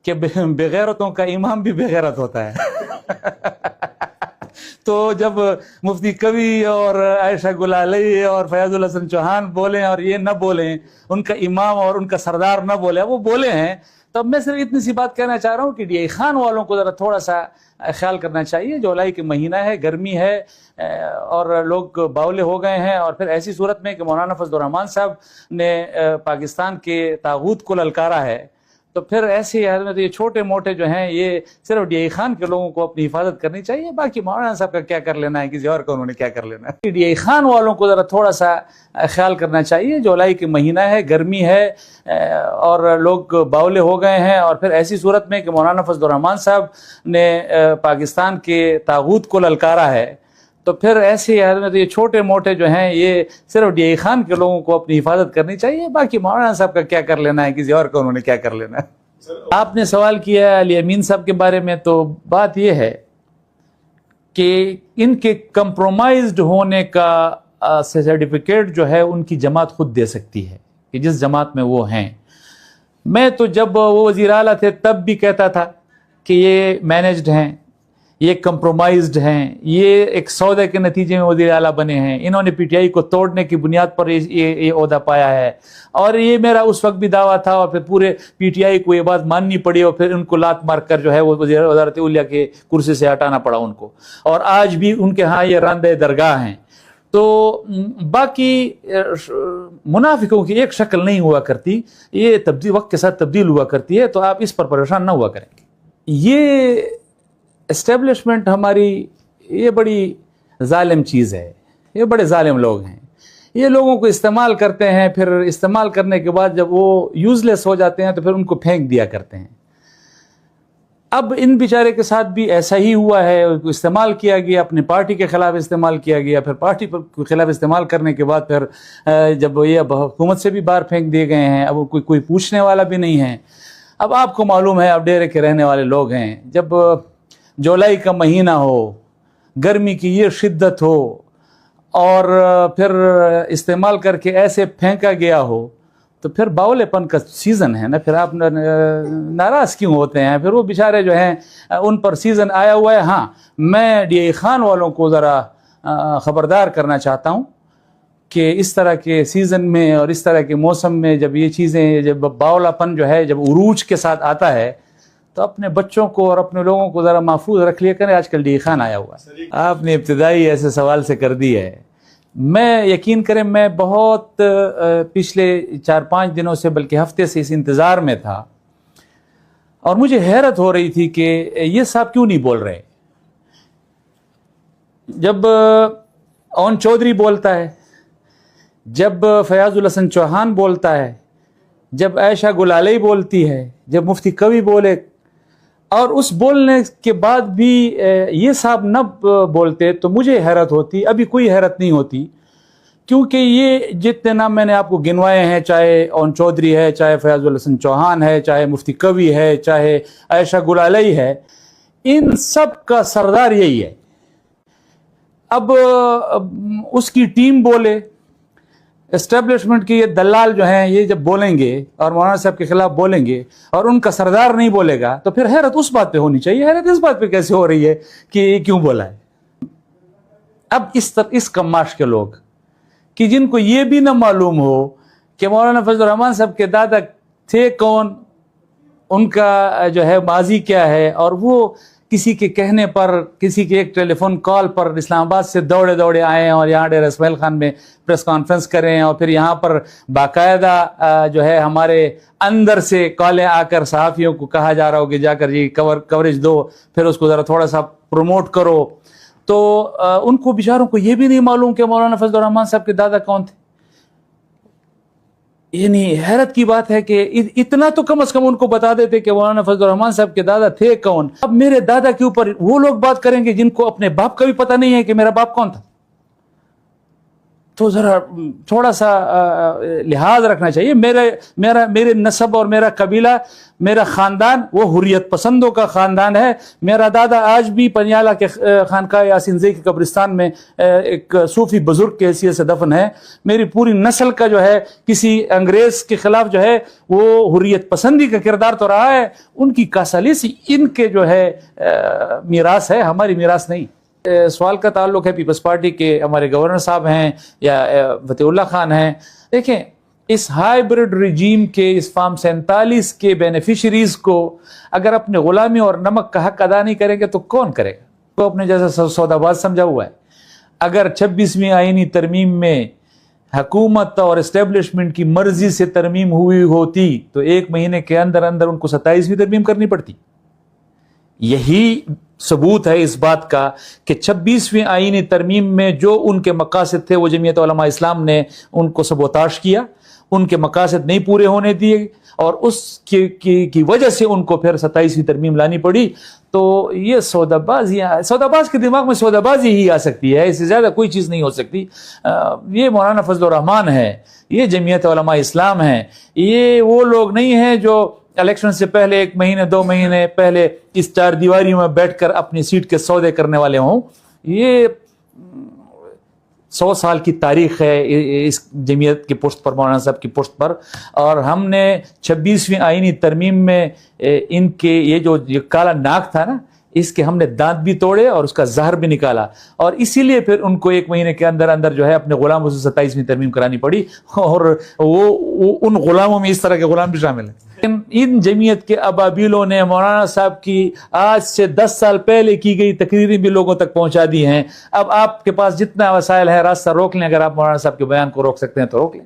کہ بغیرتوں کا امام بھی بغیرت ہوتا ہے تو جب مفتی کبھی اور عائشہ گلالئی اور فیاض الحسن چوہان بولیں اور یہ نہ بولیں، ان کا امام اور ان کا سردار نہ بولے، وہ بولے ہیں، تو اب میں صرف اتنی سی بات کہنا چاہ رہا ہوں کہ ڈی آئی خان والوں کو ذرا تھوڑا سا خیال کرنا چاہیے. جولائی کے مہینہ ہے، گرمی ہے اور لوگ باولے ہو گئے ہیں، اور پھر ایسی صورت میں کہ مولانا فضل الرحمان صاحب نے پاکستان کے طاغوت کو للکارا ہے، تو پھر ایسے حالت یہ چھوٹے موٹے جو ہیں یہ صرف ڈی آئی خان کے لوگوں کو اپنی حفاظت کرنی چاہیے. باقی مولانا صاحب کا کیا کر لینا ہے، کسی اور کا انہوں نے کیا کر لینا ہے. ڈی آئی خان والوں کو ذرا تھوڑا سا خیال کرنا چاہیے. جولائی کے مہینہ ہے، گرمی ہے اور لوگ باولے ہو گئے ہیں، اور پھر ایسی صورت میں کہ مولانا فضل الرحمان صاحب نے پاکستان کے طاغوت کو للکارا ہے، تو پھر ایسے حالت یہ چھوٹے موٹے جو ہیں یہ صرف ڈی آئی خان کے لوگوں کو اپنی حفاظت کرنی چاہیے. باقی مولانا صاحب کا کیا کر لینا ہے، کسی اور کا انہوں نے کیا کر لینا ہے. آپ نے سوال کیا ہے علی امین صاحب کے بارے میں، تو بات یہ ہے کہ ان کے کمپرومائزڈ ہونے کا سرٹیفکیٹ جو ہے ان کی جماعت خود دے سکتی ہے کہ جس جماعت میں وہ ہیں. میں تو جب وہ وزیر اعلیٰ تھے تب بھی کہتا تھا کہ یہ مینجڈ ہیں، یہ کمپرومائزڈ ہیں، یہ ایک سودے کے نتیجے میں وزیر اعلیٰ بنے ہیں، انہوں نے پی ٹی آئی کو توڑنے کی بنیاد پر یہ عہدہ پایا ہے. اور یہ میرا اس وقت بھی دعویٰ تھا، اور پھر پورے پی ٹی آئی کو یہ بات ماننی پڑی، اور پھر ان کو لات مار کر جو ہے وہ وزارت اولیاء کے کرسی سے ہٹانا پڑا ان کو. اور آج بھی ان کے ہاں یہ راندہ درگاہ ہیں. تو باقی منافقوں کی ایک شکل نہیں ہوا کرتی، یہ وقت کے ساتھ تبدیل ہوا کرتی ہے، تو آپ اس پر پریشان نہ ہوا کریں. یہ اسٹیبلشمنٹ ہماری یہ بڑی ظالم چیز ہے، یہ بڑے ظالم لوگ ہیں. یہ لوگوں کو استعمال کرتے ہیں، پھر استعمال کرنے کے بعد جب وہ یوز لیس ہو جاتے ہیں تو پھر ان کو پھینک دیا کرتے ہیں. اب ان بیچارے کے ساتھ بھی ایسا ہی ہوا ہے، استعمال کیا گیا، اپنی پارٹی کے خلاف استعمال کیا گیا، پھر پارٹی کے خلاف استعمال کرنے کے بعد پھر جب یہ حکومت سے بھی باہر پھینک دیے گئے ہیں، اب کوئی پوچھنے والا بھی نہیں ہے. اب آپ کو معلوم ہے، اب ڈیرے کے رہنے والے لوگ ہیں، جب جولائی کا مہینہ ہو، گرمی کی یہ شدت ہو، اور پھر استعمال کر کے ایسے پھینکا گیا ہو، تو پھر باولے پن کا سیزن ہے نا. پھر آپ ناراض کیوں ہوتے ہیں؟ پھر وہ بیچارے جو ہیں ان پر سیزن آیا ہوا ہے. ہاں، میں ڈی آئی خان والوں کو ذرا خبردار کرنا چاہتا ہوں کہ اس طرح کے سیزن میں اور اس طرح کے موسم میں جب یہ چیزیں، جب باولا پن جو ہے جب عروج کے ساتھ آتا ہے، تو اپنے بچوں کو اور اپنے لوگوں کو ذرا محفوظ رکھ لیا کریں. آج کل ڈی آئی خان آیا ہوا ہے. آپ نے ابتدائی ایسے سوال سے کر دی ہے. میں یقین کریں، میں بہت پچھلے 4-5 دنوں سے بلکہ ہفتے سے اس انتظار میں تھا، اور مجھے حیرت ہو رہی تھی کہ یہ صاحب کیوں نہیں بول رہے. جب اون چودھری بولتا ہے، جب فیاض الحسن چوہان بولتا ہے، جب عائشہ گلالئی بولتی ہے، جب مفتی کبھی بولے، اور اس بولنے کے بعد بھی یہ صاحب نہ بولتے، تو مجھے حیرت ہوتی. ابھی کوئی حیرت نہیں ہوتی، کیونکہ یہ جتنے نام میں نے آپ کو گنوائے ہیں، چاہے اون چودھری ہے، چاہے فیاض الحسن چوہان ہے، چاہے مفتی کبھی ہے، چاہے عائشہ گلالئی ہے، ان سب کا سردار یہی ہے. اب اس کی ٹیم بولے، اسٹیبلشمنٹ کے یہ دلال جو ہیں یہ جب بولیں گے اور مولانا صاحب کے خلاف بولیں گے اور ان کا سردار نہیں بولے گا، تو پھر حیرت اس بات پہ ہونی چاہیے. حیرت اس بات پہ کیسے ہو رہی ہے کہ یہ کیوں بولا ہے؟ اب اس کماش کے لوگ کہ جن کو یہ بھی نہ معلوم ہو کہ مولانا فضل الرحمان صاحب کے دادا تھے کون، ان کا جو ہے ماضی کیا ہے، اور وہ کسی کے کہنے پر، کسی کے ایک ٹیلی فون کال پر اسلام آباد سے دوڑے آئے اور یہاں ڈیرہ اسماعیل خان میں پریس کانفرنس کریں، اور پھر یہاں پر باقاعدہ جو ہے ہمارے اندر سے کالیں آ کر صحافیوں کو کہا جا رہا ہو کہ جا کر یہ کوریج دو، پھر اس کو ذرا تھوڑا سا پروموٹ کرو. تو ان کو بیچاروں کو یہ بھی نہیں معلوم کہ مولانا فضل الرحمان صاحب کے دادا کون تھے. یعنی حیرت کی بات ہے کہ اتنا تو کم از کم ان کو بتا دیتے کہ مولانا فضل الرحمان صاحب کے دادا تھے کون. اب میرے دادا کے اوپر وہ لوگ بات کریں گے جن کو اپنے باپ کا بھی پتہ نہیں ہے کہ میرا باپ کون تھا. تو ذرا تھوڑا سا لحاظ رکھنا چاہیے. میرے نسب اور میرا قبیلہ، میرا خاندان وہ حریت پسندوں کا خاندان ہے. میرا دادا آج بھی پنیالہ کے خانقاہ یاسین زئی کے قبرستان میں ایک صوفی بزرگ کے حیثیت سے دفن ہے. میری پوری نسل کا جو ہے کسی انگریز کے خلاف جو ہے وہ حریت پسندی کا کردار تو رہا ہے. ان کی کاسالیسی ان کے جو ہے میراث ہے، ہماری میراث نہیں. سوال کا تعلق ہے پیپلز پارٹی کے ہمارے گورنر صاحب ہیں یا فتح اللہ خان ہیں. دیکھیں اس ہائیبرڈ رجیم کے اس فارم 47 کے بینیفیشریز کو اگر اپنے غلامی اور نمک کا حق ادا نہیں کریں گے تو کون کرے گا؟ تو اپنے جیسا سودا باز سمجھا ہوا ہے. اگر 26ویں آئینی ترمیم میں حکومت اور اسٹیبلشمنٹ کی مرضی سے ترمیم ہوئی ہوتی تو 1 مہینے کے اندر اندر ان کو 27ویں ترمیم کرنی پڑتی. یہی ثبوت ہے اس بات کا کہ 26ویں آئینی ترمیم میں جو ان کے مقاصد تھے وہ جمعیت علماء اسلام نے ان کو سبوتاش کیا، ان کے مقاصد نہیں پورے ہونے دیے اور اس کی وجہ سے ان کو پھر 27ویں ترمیم لانی پڑی. تو یہ سودا باز کے دماغ میں سودا بازی ہی آ سکتی ہے، اس سے زیادہ کوئی چیز نہیں ہو سکتی. یہ مولانا فضل الرحمان ہے، یہ جمعیت علماء اسلام ہے، یہ وہ لوگ نہیں ہیں جو الیکشن سے پہلے 1 مہینے 2 مہینے پہلے اس 4 دیواریوں میں بیٹھ کر اپنی سیٹ کے سودے کرنے والے ہوں. یہ 100 سال کی تاریخ ہے اس جمعیت کی پشت پر، مولانا صاحب کی پشت پر. اور ہم نے 26ویں آئینی ترمیم میں ان کے یہ کالا ناک تھا نا، اس کے ہم نے دانت بھی توڑے اور اس کا زہر بھی نکالا، اور اسی لیے پھر ان کو 1 مہینے کے اندر اندر جو ہے اپنے غلاموں سے 27ویں ترمیم کرانی پڑی. اور وہ ان غلاموں میں اس طرح کے غلام بھی شامل ہیں. ان جمعیت کے ابابیلوں نے مولانا صاحب کی آج سے 10 سال پہلے کی گئی تقریریں بھی لوگوں تک پہنچا دی ہیں. اب آپ کے پاس جتنا وسائل ہے راستہ روک لیں. اگر آپ مولانا صاحب کے بیان کو روک سکتے ہیں تو روک لیں.